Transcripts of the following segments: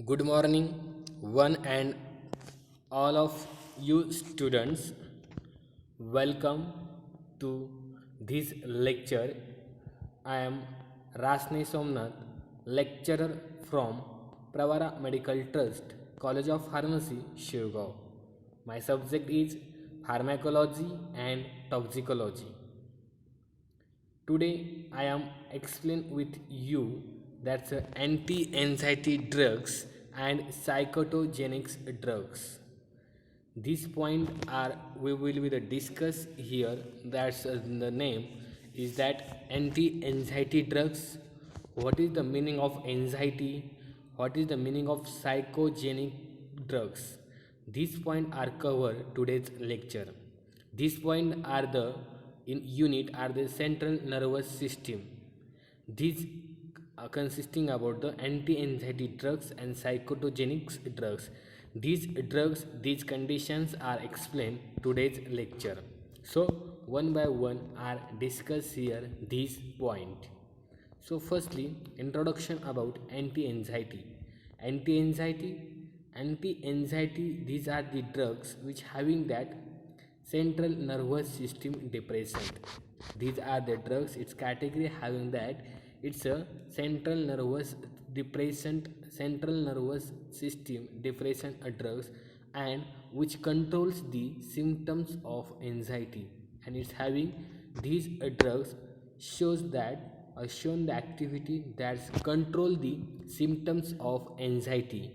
Good morning, one and all of you students. Welcome to this lecture. I am Rasni Somnath, lecturer from Pravara Medical Trust, College of Pharmacy, Shirgaon. My subject is pharmacology and toxicology. Today I am explain with you that's anti-anxiety drugs and psychotogenic drugs. These point are we will be the discuss here. That's the name is that anti-anxiety drugs. What is the meaning of anxiety? What is the meaning of psychogenic drugs? These points are covered today's lecture. These points are the in unit are the central nervous system. These are consisting about the anti-anxiety drugs and psychotogenic drugs. These conditions are explained today's lecture. So one by one are discussed here these point. So firstly, introduction about anti-anxiety. Anti-anxiety, anti-anxiety. These are the drugs which having that central nervous system depressant. These are the drugs. Its category having that it's a central nervous system depressant drugs and which controls the symptoms of anxiety, and it's having these drugs shows that shown the activity that control the symptoms of anxiety.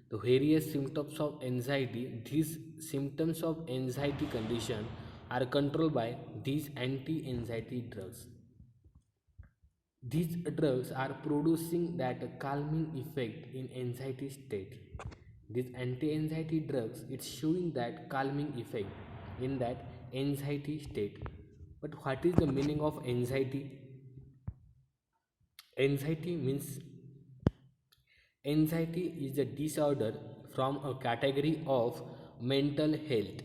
The various symptoms of anxiety, these symptoms of anxiety condition are controlled by these anti-anxiety drugs. These drugs are producing that calming effect in anxiety state. These anti-anxiety drugs, it's showing that calming effect in that anxiety state. But what is the meaning of anxiety? Anxiety means anxiety is a disorder from a category of mental health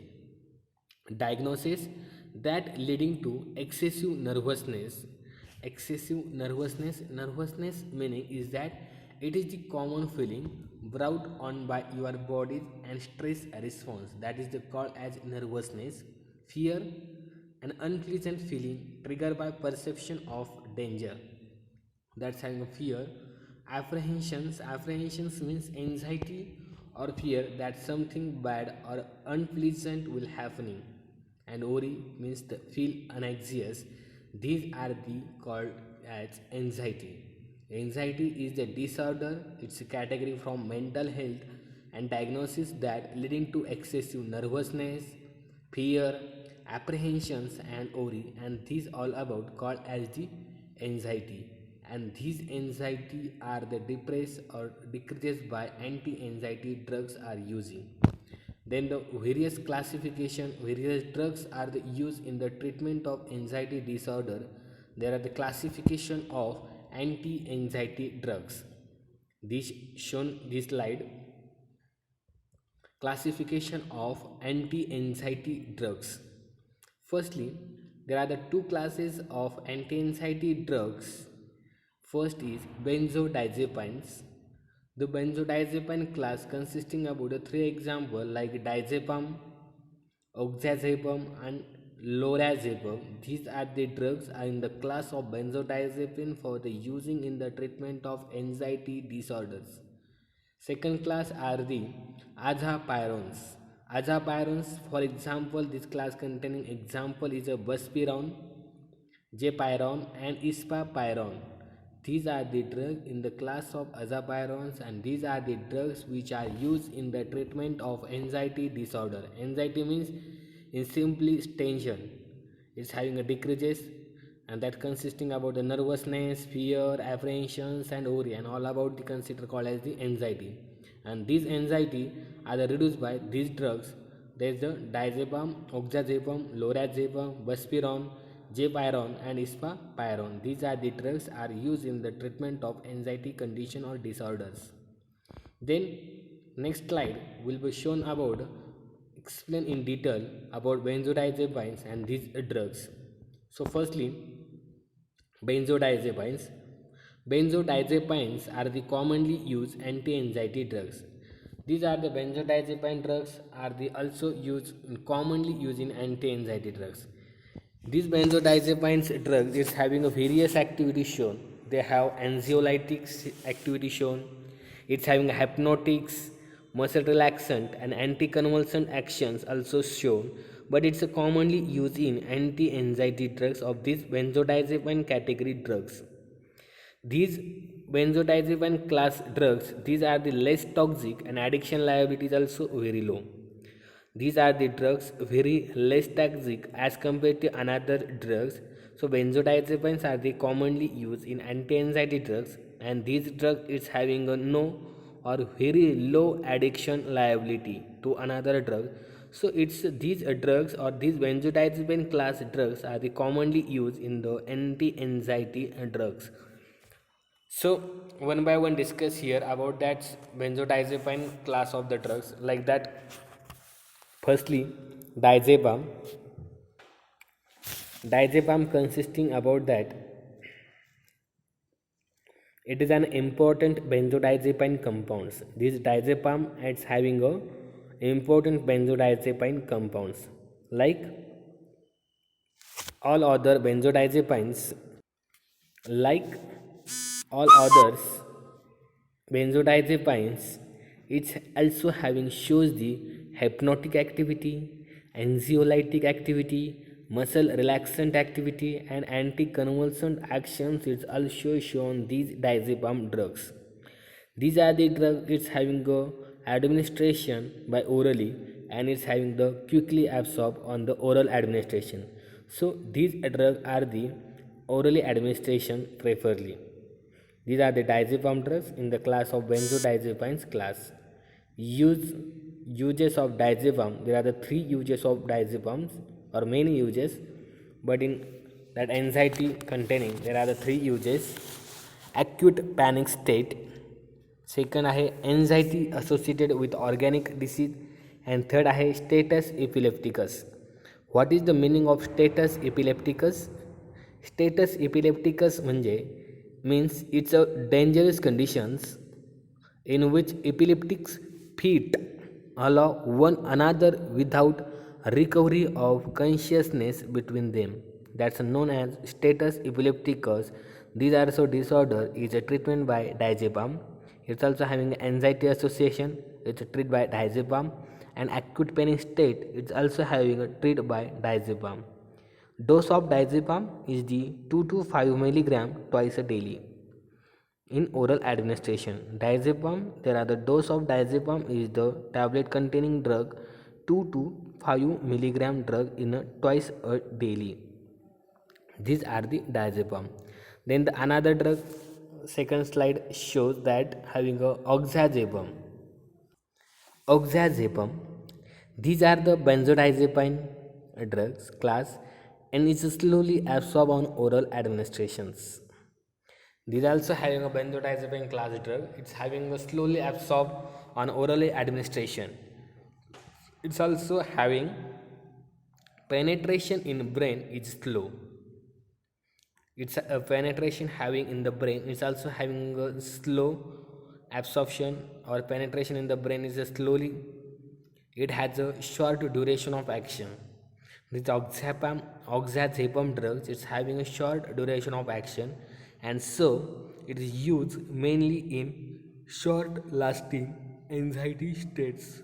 diagnosis that leading to excessive nervousness meaning is that it is the common feeling brought on by your body and stress response, that is the called as nervousness. Fear, an unpleasant feeling triggered by perception of danger, that's having a fear. Apprehensions means anxiety or fear that something bad or unpleasant will happening, and worry means the feel anxious. These are the called as anxiety. Anxiety is the disorder, it's a category from mental health and diagnosis that leading to excessive nervousness, fear, apprehensions and worry, and these all about called as the anxiety. And these anxiety are the depressed or decreased by anti-anxiety drugs are using. Then the various drugs are the used in the treatment of anxiety disorder. There are the classification of anti-anxiety drugs. This shown this slide. Classification of anti-anxiety drugs. Firstly, there are the two classes of anti-anxiety drugs. First is benzodiazepines. The benzodiazepine class consisting about the three examples like diazepam, oxazepam and lorazepam. These are the drugs are in the class of benzodiazepine for the using in the treatment of anxiety disorders. Second class are the azapirons. Azapirons, for example, this class containing example is a buspirone, Japyron and Ispapyron. These are the drugs in the class of azapirons, and these are the drugs which are used in the treatment of anxiety disorder. Anxiety means in simply tension. It's having a decreases, and that consisting about the nervousness, fear, apprehensions and worry, and all about the consider called as the anxiety. And these anxiety are reduced by these drugs. There is the diazepam, oxazepam, lorazepam, buspirone, Japyron and Ispapyron. These are the drugs are used in the treatment of anxiety condition or disorders. Then next slide will be shown about explain in detail about benzodiazepines and these drugs. So firstly, benzodiazepines. Benzodiazepines are the commonly used anti-anxiety drugs. These are the benzodiazepine drugs are the also used commonly used in anti-anxiety drugs. These benzodiazepines drugs is having a various activities shown. They have anxiolytics activity shown. It's having hypnotics, muscle relaxant, and anticonvulsant actions also shown. But it's a commonly used in anti-anxiety drugs of these benzodiazepine category drugs. These benzodiazepine class drugs, these are the less toxic and addiction liability is also very low. These are the drugs very less toxic as compared to another drugs. So benzodiazepines are the commonly used in anti-anxiety drugs, and these drugs is having a no or very low addiction liability to another drug. So it's these drugs or these benzodiazepine class drugs are the commonly used in the anti-anxiety drugs. So one by one discuss here about that benzodiazepine class of the drugs like that. Firstly, diazepam. Diazepam consisting about that it is an important benzodiazepine compounds. This diazepam is having a important benzodiazepine compounds like all other benzodiazepines, like all others benzodiazepines. It's also having shows the hypnotic activity, anxiolytic activity, muscle relaxant activity, and anticonvulsant actions. It's also shown these diazepam drugs. These are the drugs it's having a administration by orally, and it's having the quickly absorb on the oral administration. So these drugs are the orally administration preferably. These are the diazepam drugs in the class of benzodiazepines class. Use Uses of diazepam. There are the three uses of diazepams or many uses, but in that anxiety containing there are the three uses. Acute panic state. Second आहे anxiety associated with organic disease, and third आहे status epilepticus. What is the meaning of status epilepticus? Status epilepticus म्हणजे means it's a dangerous conditions in which epileptic fit allow one another without recovery of consciousness between them. That's known as status epilepticus. These are so disorder is a treatment by diazepam. It's also having anxiety association. It's a treat by diazepam, and acute panic state. It's also having a treat by diazepam. Dose of diazepam is the 2 to 5 milligram twice a daily. In oral administration, diazepam, there are the dose of diazepam is the tablet containing drug 2 to 5 milligram drug in a twice a daily. These are the diazepam. Then the another drug, second slide shows that having a oxazepam. Oxazepam, these are the benzodiazepine drugs class, and is slowly absorbed on oral administrations. These are also having a benzodiazepine class drug. It's having a slowly absorbed on orally administration. It's also having penetration in brain is slow. It's a penetration having in the brain. It's also having a slow absorption or penetration in the brain is a slowly. It has a short duration of action. This oxazepam drugs is having a short duration of action, and so it is used mainly in short lasting anxiety states.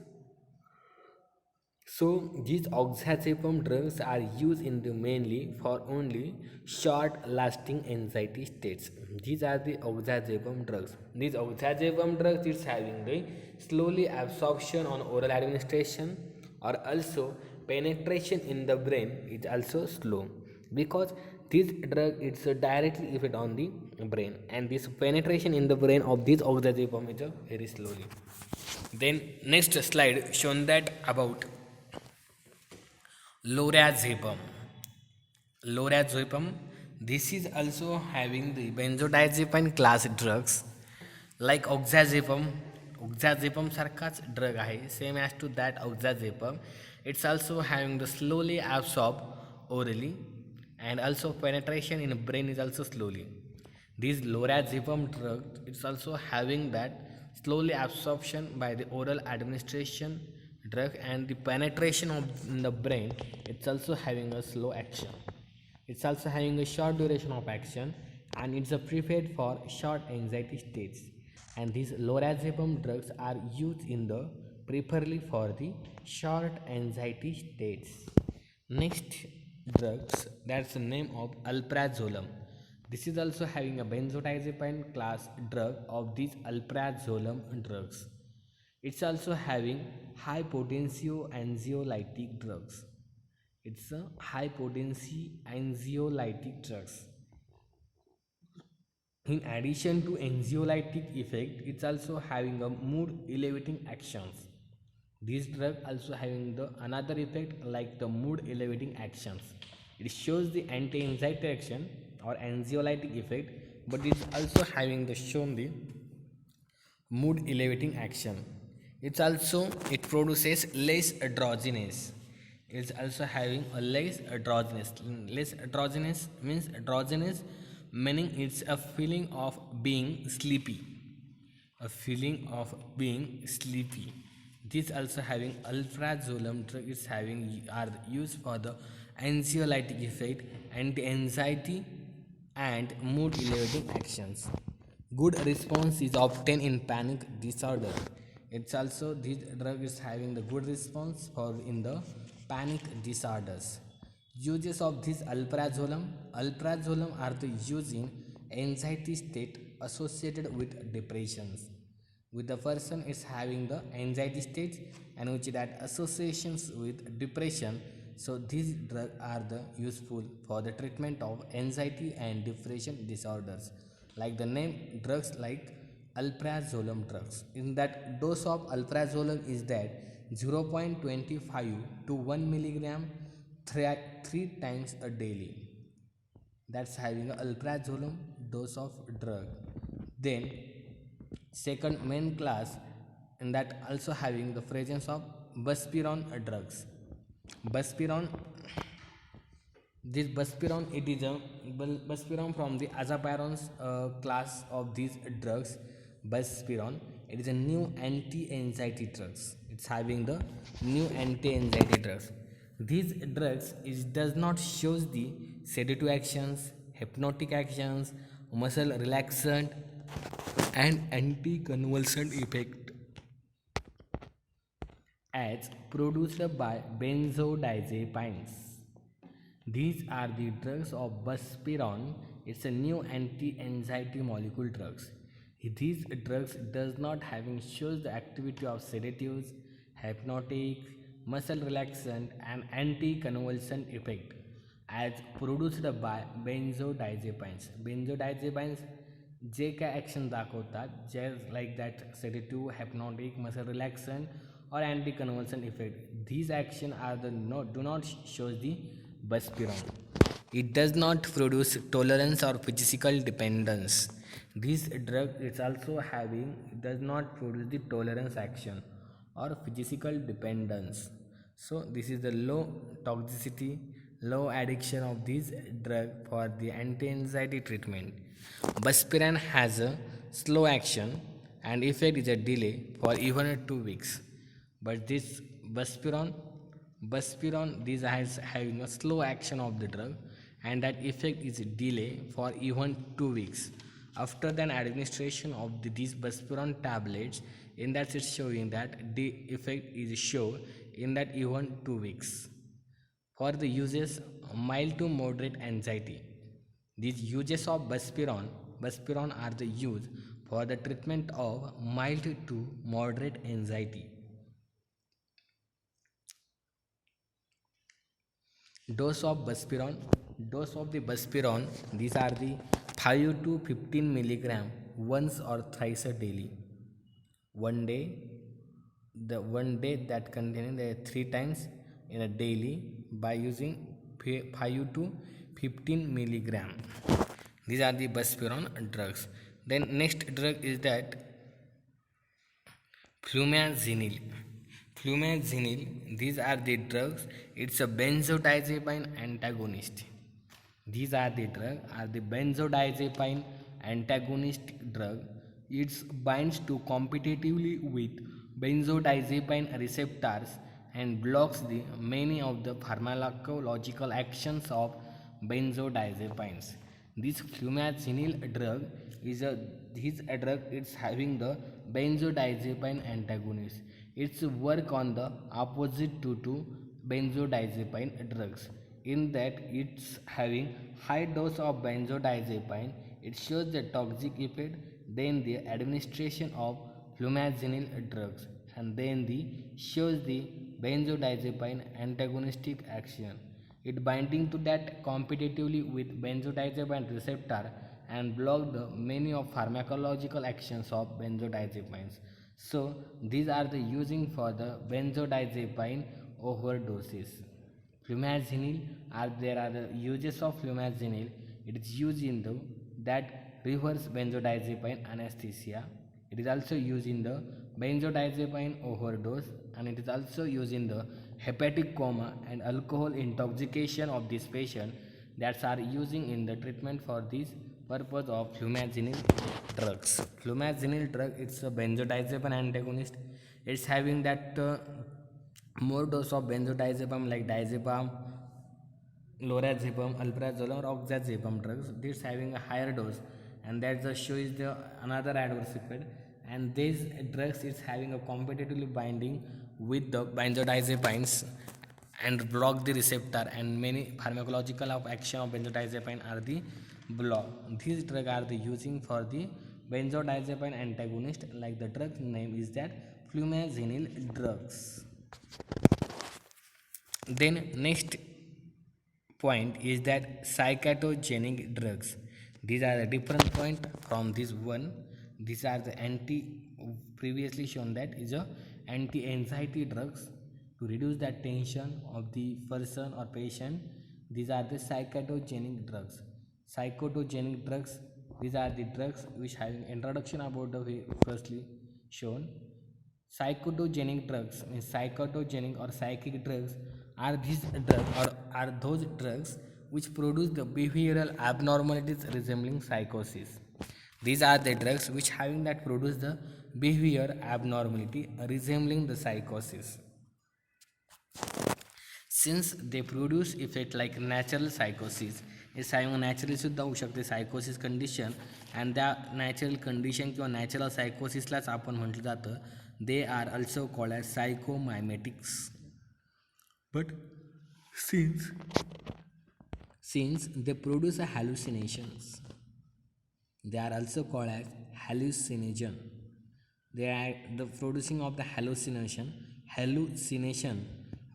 So these oxazepam drugs are used in the mainly for only short lasting anxiety states. These are the oxazepam drugs. These oxazepam drugs is having the slowly absorption on oral administration, or also penetration in the brain is also slow, because this drug it's directly effect on the brain, and this penetration in the brain of this oxazepam is very slowly. Then next slide shown that about lorazepam. Lorazepam, this is also having the benzodiazepine class drugs like oxazepam. Oxazepam sarkaच drug आहे, same as to that oxazepam. It's also having the slowly absorb orally, and also penetration in brain is also slowly. This lorazepam drug, it's also having that slowly absorption by the oral administration drug, and the penetration of in the brain, it's also having a slow action. It's also having a short duration of action, and it's a prepared for short anxiety states. And these lorazepam drugs are used in the preferably for the short anxiety states. Next drugs, that's the name of alprazolam. This is also having a benzodiazepine class drug of these alprazolam drugs. It's also having high potency anxiolytic drugs. It's a high potency anxiolytic drugs. In addition to anxiolytic effect, it's also having a mood elevating actions. This drug also having the another effect like the mood elevating actions. It shows the anti-anxiety action or anxiolytic effect, but it is also having the shown the mood elevating action. It produces less androgenous. It's also having a less androgenous. Less androgenous means androgenous meaning it's a feeling of being sleepy, a feeling of being sleepy. This also having alprazolam drug is having are used for the anxiolytic effect, anti-anxiety, and mood elevating actions. Good response is obtained in panic disorder. It's also this drug is having the good response for in the panic disorders. Uses of this alprazolam. Alprazolam are the use in anxiety state associated with depressions. With the person is having the anxiety state and which that associations with depression. So these drugs are the useful for the treatment of anxiety and depression disorders. Like the name drugs like alprazolam drugs. In that dose of alprazolam is that 0.25 to 1 milligram three times a daily. That's having a alprazolam dose of drug. Then second main class, and that also having the presence of buspirone drugs. Buspirone, this buspirone, it is a buspirone from the azapirones class of these drugs. Buspirone, it is a new anti-anxiety drugs. It's having the new anti-anxiety drugs. These drugs is does not shows the sedative actions, hypnotic actions, muscle relaxant, and anticonvulsant effect as produced by benzodiazepines. These are the drugs of buspirone. It's a new anti-anxiety molecule drugs. These drugs does not having shows the activity of sedatives, hypnotic, muscle relaxant, and anticonvulsant effect as produced by benzodiazepines. Benzodiazepines जे काय action दाखवतात जे like that sedative hypnotic muscle relaxant or anti-convulsant effect. These action are the do not shows the buspirone. It does not produce tolerance or physical dependence. This drug is also having does not produce the tolerance action or physical dependence. So this is the low toxicity, low addiction of this drug for the anti-anxiety treatment. Buspirone has a slow action and effect is a delay for even 2 weeks. But this buspirone this has having a slow action of the drug and that effect is a delay for even 2 weeks. After the administration of these buspirone tablets, in that it's showing that the effect is shown in that even 2 weeks. For the uses mild to moderate anxiety, these uses of buspirone are the use for the treatment of mild to moderate anxiety. Dose of the buspirone, these are the 5 to 15 milligram once or thrice a daily. One day that containing the 3 times in a daily by using 5 to 15 milligram. These are the buspirone drugs. Then next drug is that flumazenil. These are the drugs. It's a benzodiazepine antagonist. These are the drug are the benzodiazepine antagonistic drug. It binds to competitively with benzodiazepine receptors and blocks the many of the pharmacological actions of benzodiazepines. This flumazenil drug is a this drug is having the benzodiazepine antagonist. Its work on the opposite to benzodiazepine drugs. In that it's having high dose of benzodiazepine, it shows the toxic effect, then the administration of flumazenil drugs, and then the shows the benzodiazepine antagonistic action. It binding to that competitively with benzodiazepine receptor and block the many of pharmacological actions of benzodiazepines. So these are the using for the benzodiazepine overdoses. Flumazenil are there are the uses of flumazenil. It is used in the that reverse benzodiazepine anesthesia. It is also used in the benzodiazepine overdose, and it is also used in the hepatic coma and alcohol intoxication of this patient that are using in the treatment for this purpose of flumazenil drugs. Flumazenil drug it's a benzodiazepine antagonist. It's having that more dose of benzodiazepam like diazepam, lorazepam, alprazolam or oxazepam drugs. This having a higher dose, and that the show is the another adverse effect. And these drugs is having a competitively binding with the benzodiazepines and block the receptor, and many pharmacological of action of benzodiazepine are the block. These drugs are the using for the benzodiazepine antagonist, like the drug name is that flumazenil drugs. Then next point is that psychotogenic drugs. These are the different point from this one. These are the previously shown that is a anti-anxiety drugs to reduce the tension of the person or patient. These are the psychotogenic drugs. Psychotogenic drugs, these are the drugs which having introduction about the way firstly shown. Psychotogenic drugs means psychotogenic or psychic drugs are these drugs or are those drugs which produce the behavioral abnormalities resembling psychosis. These are the drugs which having that produce the behavior abnormality resembling the psychosis. Since they produce effect like natural psychosis, is having naturally सुद्धा होऊ शकते सायकोसिस condition, and त्या natural condition किंवा natural सायकोसिसलाच आपण म्हटलं जातं they are also called as psychomimetics. But since they produce a hallucinations, they are also called as hallucinogen. They are the producing of the hallucination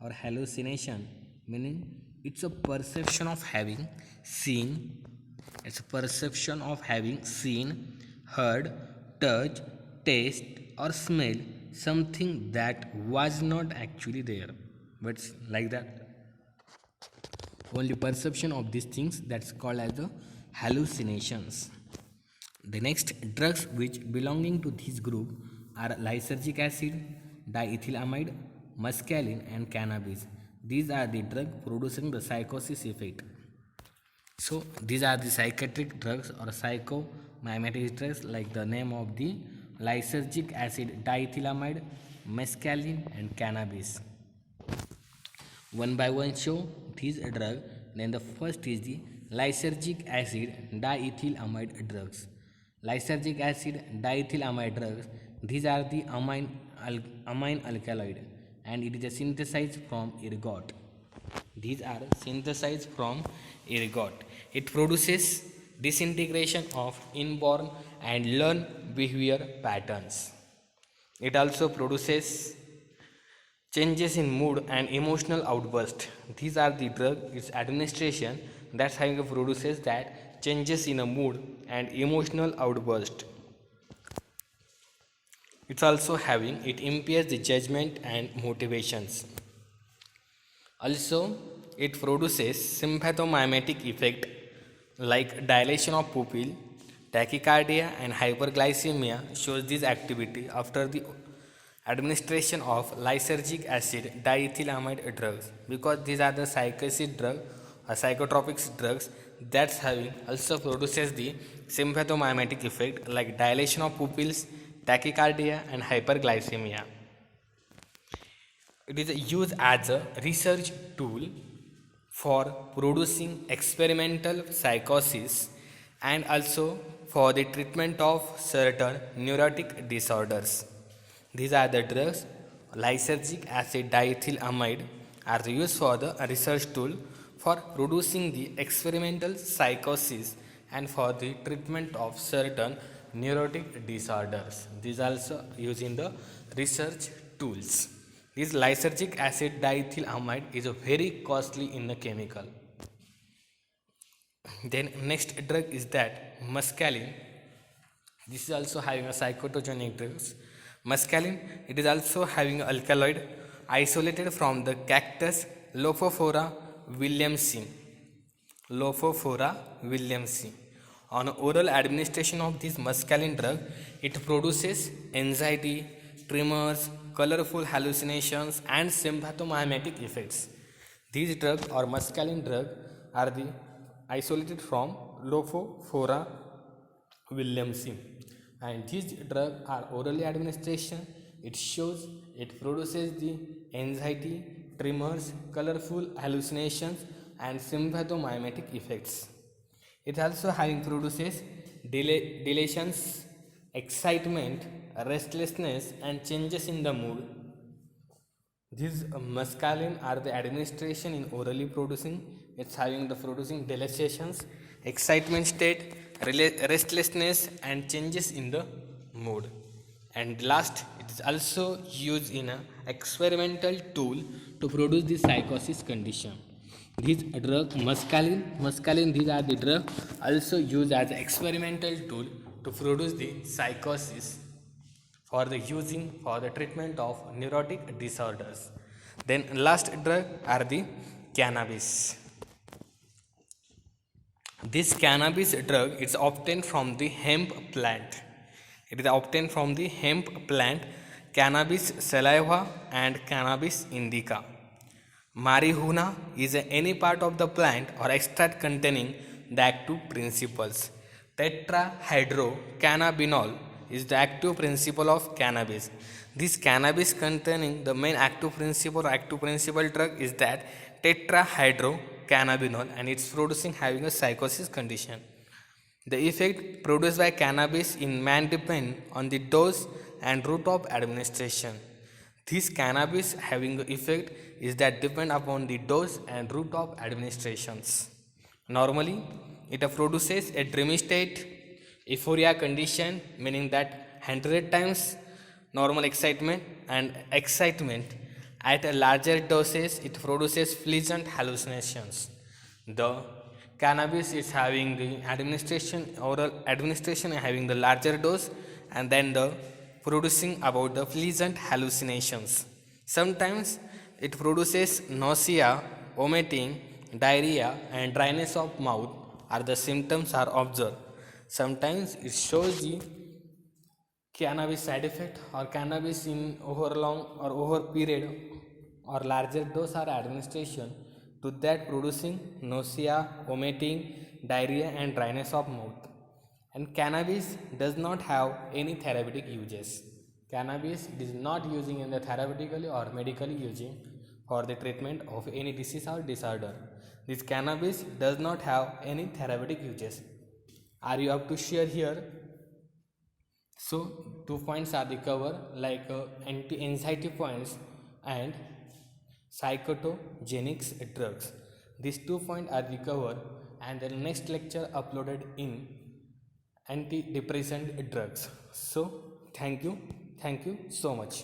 or hallucination meaning it's a perception of having seen, heard, touch, taste or smell something that was not actually there, but it's like that only perception of these things, that's called as the hallucinations. The next drugs which belonging to this group are lysergic acid, diethylamide, mescaline and cannabis. These are the drugs producing the psychosis effect. So these are the psychiatric drugs or psychomimetic drugs, like the name of the lysergic acid, diethylamide, mescaline and cannabis. One by one show these drug. Then the first is the lysergic acid diethylamide drugs. Lysergic acid diethylamide drugs, these are the amine alkaloid, and it is synthesized from ergot. These are synthesized from ergot. It produces disintegration of inborn and learned behavior patterns. It also produces changes in mood and emotional outburst. These are the drug, its administration that's how it produces that changes in a mood and emotional outburst. It's also having, it impairs the judgment and motivations. Also, it produces sympathomimetic effect like dilation of pupil, tachycardia and hyperglycemia shows this activity after the administration of lysergic acid diethylamide drugs, because these are the psychosis drug or psychotropic drugs. that's having also produces the sympathomimetic effect like dilation of pupils, tachycardia, and hyperglycemia. It is used as a research tool for producing experimental psychosis and also for the treatment of certain neurotic disorders. These are the drugs. Lysergic acid diethylamide are used for the research tool for producing the experimental psychosis and for the treatment of certain neurotic disorders. These also used in the research tools. This lysergic acid diethylamide is a very costly in the chemical. Then next drug is that mescaline. This is also having a psychotogenic drugs. Mescaline, it is also having alkaloid isolated from the cactus Lophophora williamsi. Lophophora williamsi. On oral administration of this mescaline drug, it produces anxiety, tremors, colorful hallucinations, and sympathomimetic effects. These drugs or mescaline drug are the isolated from Lophophora williamsi, and these drugs are orally administration. It shows it produces the anxiety, tremors, colorful hallucinations, and sympathomimetic effects. It also having produces deletions, excitement, restlessness, and changes in the mood. These mescaline are the administration in orally producing. It's having the producing deletions, excitement state, restlessness, and changes in the mood. And last, it is also used in an experimental tool to produce the psychosis condition. These drug mescaline, these are the drug also used as an experimental tool to produce the psychosis for the using for the treatment of neurotic disorders. Then last drug are the cannabis. This cannabis drug is obtained from the hemp plant. It is obtained from the hemp plant, Cannabis sativa and Cannabis indica. Marijuana is any part of the plant or extract containing the active principles. Tetrahydrocannabinol is the active principle of cannabis. This cannabis containing the main active principle drug is that tetrahydrocannabinol, and it's producing having a psychosis condition. The effect produced by cannabis in man depend on the dose and route of administration. This cannabis having effect is that depend upon the dose and route of administrations. Normally, it produces a dreamy state, euphoria condition, meaning that 100 times normal excitement, and excitement at a larger doses it produces pleasant hallucinations. The cannabis is having the oral administration having the larger dose, and then the producing about the pleasant hallucinations. Sometimes it produces nausea, vomiting, diarrhea, and dryness of mouth are the symptoms are observed. Sometimes it shows the cannabis side effect or cannabis in over long or over period or larger dose or administration to that producing nausea, vomiting, diarrhea, and dryness of mouth. And cannabis does not have any therapeutic uses. Cannabis is not using in the therapeutically or medically using for the treatment of any disease or disorder. This cannabis does not have any therapeutic uses. Are you up to share here? So 2 points are the cover like anti-anxiety points and psychotogenics drugs. These 2 points are the cover, and the next lecture uploaded in antidepressant drugs. So thank you so much.